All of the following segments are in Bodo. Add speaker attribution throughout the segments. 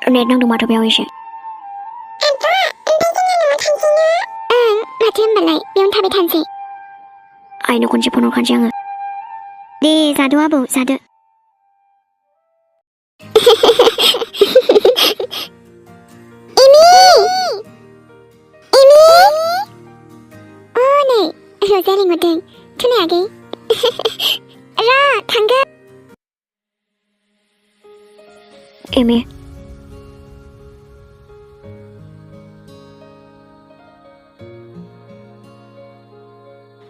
Speaker 1: नेट नांदों माथो बेयाव एसे
Speaker 2: माथो होनबालाय बेयावनो थाबाय थानोसै
Speaker 1: आइनो खनसे फन हरखानोसै आङो
Speaker 2: दे जादो आबौ जादो नै रजा लिंहरदों खोनायाखै र थांगोन
Speaker 1: एमे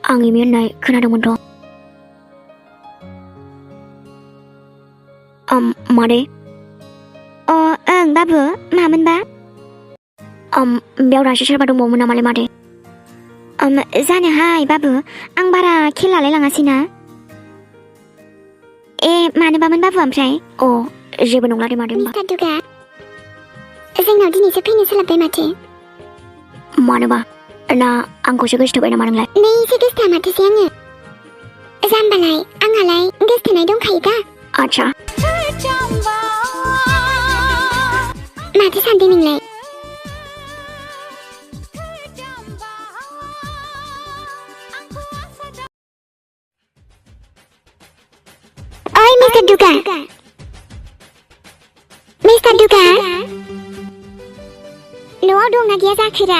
Speaker 1: आं एमे होननाय खोनादोंमोनथ' मादै
Speaker 2: ओं बाबु मामोनबा
Speaker 1: बेयाव दासो सोरबा दंबावोमोन नामालै मादै
Speaker 2: जानोहाय बाबु आं बारा खेल लालाय लाङासैना मानोबामोन बाबु ओमफ्राय
Speaker 1: जेबो नंला दे मादै होमबा
Speaker 2: मिस्टार दुगा जोंनाव दिनैसो फैनो सोलाबबाय माथो
Speaker 1: मानोबा ना आंखौसो गोसोथोबाय नामा नोंलाय
Speaker 2: नै एसे गोसोथोआ माथोसै आङो जाम्बालाय आंहालाय गोसोथोनाय दंखायो दा
Speaker 1: आच्छा
Speaker 2: माथो सानदों नोंलाय ओइ मिस्टार दुगा न'आव दंना गैया जाखोरा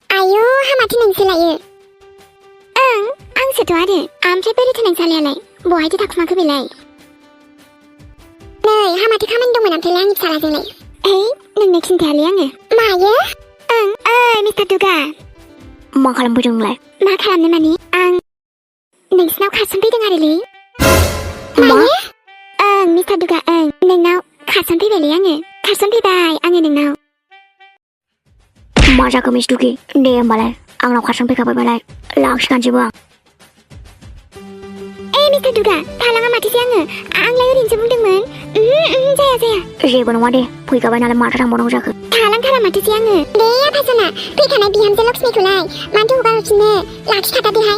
Speaker 2: आयौ हामाथो नोंसोलायो आंसोथ' आरो ओमफ्राय बोरैथो नोंसालायालाय बहायथो थाखुमाखो बेलाय नै हामाथो खामानि दंमोन ओमफ्रायलाय आंनि फिसालाजोंलाय नोंनो खिन्थायालै आङो मायो ओइ मिस्टार दुगा
Speaker 1: मा खालामफैदों नोंलाय
Speaker 2: मा खालामनो माने आं नोंसिनाव खारसनफैदों आरोलै
Speaker 1: मायो
Speaker 2: मिस्टार दुगा नोंनाव खारसनफैबायलै आङो खारसनफैबाय आङो नोंनाव
Speaker 1: मा जाखो मिस दुखि दे होमबालाय आंनाव खारसनफैखाबायबालाय लाखिखानोसैबो आं
Speaker 2: मिस्टार दुगा थालाङा माथोसै आंलाय ओरैनोसो बुंदोंमोन जाया
Speaker 1: जेबो नङा दे फैखाबाय नालाय माथो थांबावनांगौ जाखो
Speaker 2: थालांथारा माथोसै आङो दे आफासना फैखानाय बिहामजो लक्ष्मीखौलाय मानोथो हगारहरफिननो लाखिखाथारदोहाय